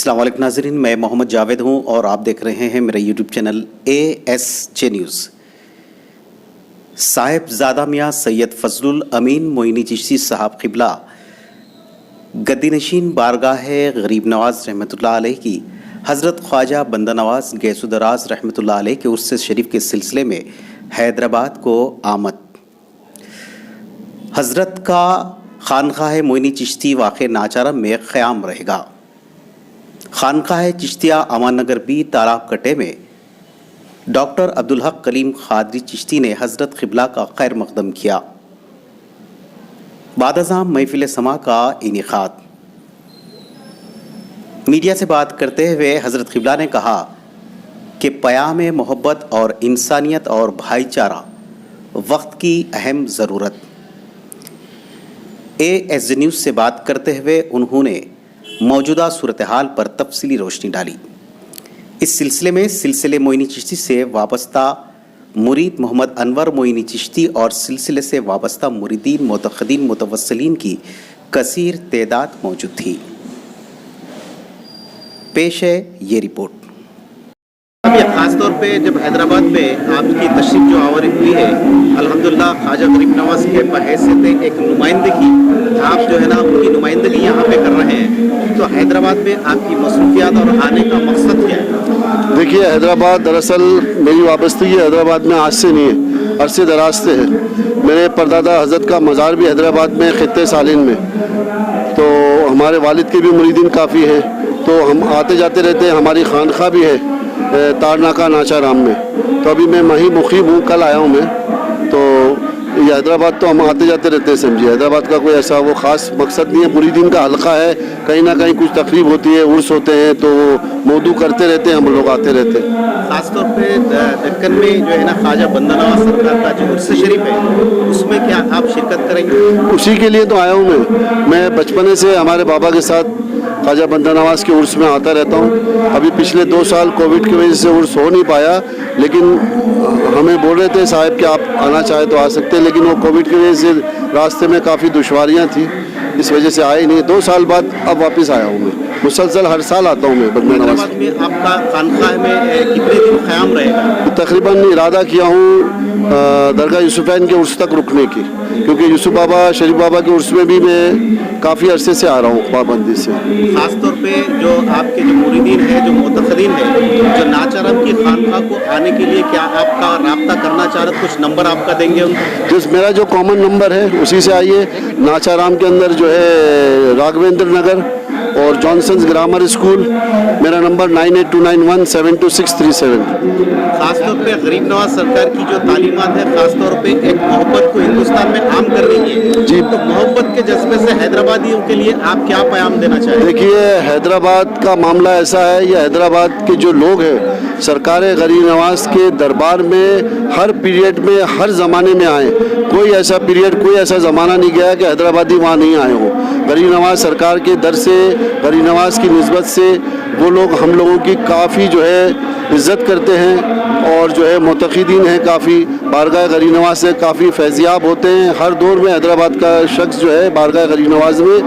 السلام علیکم ناظرین، میں محمد جاوید ہوں اور آپ دیکھ رہے ہیں میرا یوٹیوب چینل ASJ نیوز۔ صاحب زادہ میاں سید فضل الامین معینی چشتی صاحب قبلہ گدی نشین بارگاہ غریب نواز رحمۃ اللہ علیہ کی حضرت خواجہ بندہ نواز گیس و دراز رحمۃ اللہ علیہ کے عرس شریف کے سلسلے میں حیدرآباد کو آمد۔ حضرت کا خانقاہ معینی چشتی واقع ناچارم میں قیام رہے گا۔ خانقاہ چشتیہ امان نگر بی تالاب کٹے میں ڈاکٹر عبدالحق کلیم قادری چشتی نے حضرت قبلہ کا خیر مقدم کیا۔ بعد ازاں محفل سما کا انعقاد۔ میڈیا سے بات کرتے ہوئے حضرت قبلہ نے کہا کہ پیام محبت اور انسانیت اور بھائی چارہ وقت کی اہم ضرورت۔ ASJ نیوز سے بات کرتے ہوئے انہوں نے موجودہ صورتحال پر تفصیلی روشنی ڈالی۔ اس سلسلے میں سلسلے معینی چشتی سے وابستہ مرید محمد انور معینی چشتی اور سلسلے سے وابستہ مریدین معتقدین متوسلین کی کثیر تعداد موجود تھی۔ پیش ہے یہ رپورٹ۔ خاص طور پہ جب حیدرآباد میں آپ کی تشریف جو آوری ہوئی ہے، الحمدللہ خواجہ غریب نواز کے بحیثیت ایک نمائندگی، آپ جو ہے نا ان کی نمائندگی یہاں پہ کر رہے ہیں، تو حیدرآباد میں آپ کی مصروفیات اور آنے کا مقصد کیا ہے؟ دیکھیے، حیدرآباد دراصل میری وابستگی حیدرآباد میں آج سے نہیں ہے، عرصے دراز سے ہے۔ میرے پردادا حضرت کا مزار بھی حیدرآباد میں خطے سالین میں، تو ہمارے والد کے بھی مریدین کافی ہیں، تو ہم آتے جاتے رہتے ہیں۔ ہماری خانقاہ بھی ہے تارناکہ ناچارام میں، تو ابھی میں وہیں مقیم ہوں، کل آیا ہوں میں۔ تو یہ حیدرآباد تو ہم آتے جاتے رہتے ہیں، سمجھیے حیدرآباد کا کوئی ایسا وہ خاص مقصد نہیں ہے۔ مریدین کا حلقہ ہے، کہیں نہ کہیں کچھ تقریب ہوتی ہے، عرس ہوتے ہیں، تو موضوع کرتے رہتے ہیں، ہم لوگ آتے رہتے ہیں۔ خاص طور پہ دکن میں جو ہے نا خواجہ بندہ نواز سرکار کا جو عرس شریف ہے، اس میں کیا آپ شرکت کریں گے؟ اسی کے لیے تو آیا ہوں میں بچپنے سے ہمارے بابا کے ساتھ خواجہ بندہ نواز کے عرس میں آتا رہتا ہوں۔ ابھی پچھلے 2 سال کووڈ کی وجہ سے عرس ہو نہیں پایا، لیکن ہمیں بول رہے تھے صاحب کہ آپ آنا چاہے تو آ سکتے ہیں، لیکن وہ کووڈ کی وجہ سے راستے میں کافی دشواریاں تھیں، اس وجہ سے آئے نہیں۔ 2 سال بعد اب واپس آیا ہوں میں، مسلسل ہر سال آتا ہوں میں بندہ نواز۔ حیدرآباد میں آپ کا خانقاہ میں کتنے دن قیام رہے گا؟ تقریباً ارادہ کیا ہوں درگاہ یوسفین کے عرس تک رکنے کی، کیونکہ یوسف بابا شریف بابا کے عرس میں بھی میں کافی عرصے سے آ رہا ہوں پابندی سے۔ خاص طور پہ جو آپ کے جو مریدین ہیں، جو معتقدین ہیں، جو ناچارم کی خانقاہ کو آنے کے لیے کیا آپ کا رابطہ کرنا چاہ رہے، کچھ نمبر آپ کا دیں گے ان کو؟ جس میرا جو کامن نمبر ہے اسی سے آئیے۔ ناچارام کے اندر جو ہے راگھویندر نگر اور جانسنز گرامر اسکول، میرا نمبر 9829172637۔ خاص طور پہ غریب نواز سرکار کی جو تعلیمات ہے، خاص طور پہ ایک محبت کو ہندوستان میں عام کر رہی ہے جی، تو محبت کے جذبے سے حیدرآبادیوں کے لیے آپ کیا پیام دینا چاہیں گے؟ دیکھیے، حیدرآباد کا معاملہ ایسا ہے، یہ حیدرآباد کے جو لوگ ہیں سرکار غریب نواز کے دربار میں ہر پیریڈ میں ہر زمانے میں آئے۔ کوئی ایسا پیریڈ، کوئی ایسا زمانہ نہیں گیا کہ حیدرآبادی وہاں نہیں آئے ہوں۔ غریب نواز سرکار کے در سے، غریب نواز کی نسبت سے وہ لوگ ہم لوگوں کی کافی جو ہے عزت کرتے ہیں، اور جو ہے معتقدین ہیں، کافی بارگاہ غریب نواز سے کافی فیضیاب ہوتے ہیں۔ ہر دور میں حیدرآباد کا شخص جو ہے بارگاہ غریب نواز میں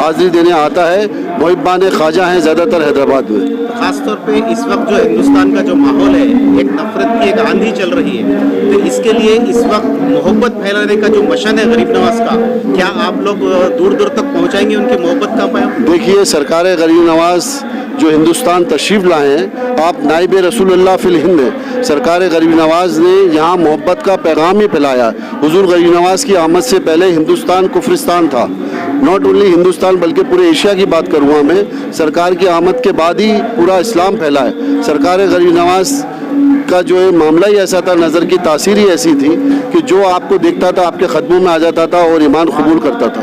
حاضری دینے آتا ہے۔ محبان خواجہ ہیں زیادہ تر حیدرآباد میں۔ خاص طور پہ اس وقت جو ہندوستان کا جو ماحول ہے، ایک نفرت کی ایک آندھی چل رہی ہے، تو اس کے لیے اس وقت محبت پھیلانے کا جو مشن ہے غریب نواز کا، کیا آپ لوگ دور دور تک پہنچائیں گے ان کی محبت کا پیام؟ دیکھیے، سرکار غریب نواز جو ہندوستان تشریف لائے ہیں، آپ نائب رسول اللہ فی الہند ہیں۔ سرکار غریب نواز نے یہاں محبت کا پیغام ہی پھیلایا۔ حضور غریب نواز کی آمد سے پہلے ہندوستان کفرستان تھا، ناٹ اونلی ہندوستان بلکہ پورے ایشیا کی بات کروں گا میں۔ سرکار کی آمد کے بعد ہی پورا اسلام پھیلا ہے۔ سرکار غریب نواز کا جو ہے معاملہ ہی ایسا تھا، نظر کی تاثیر ہی ایسی تھی کہ جو آپ کو دیکھتا تھا آپ کے قدموں میں آ جاتا تھا اور ایمان قبول کرتا تھا۔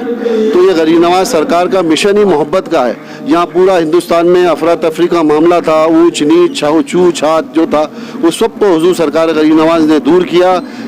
تو یہ غریب نواز سرکار کا مشن ہی محبت کا ہے۔ یہاں پورا ہندوستان میں افراتفری کا معاملہ تھا، اونچ نیچ چھو چھات جو تھا، وہ سب کو حضور سرکار غریب نواز نے دور کیا۔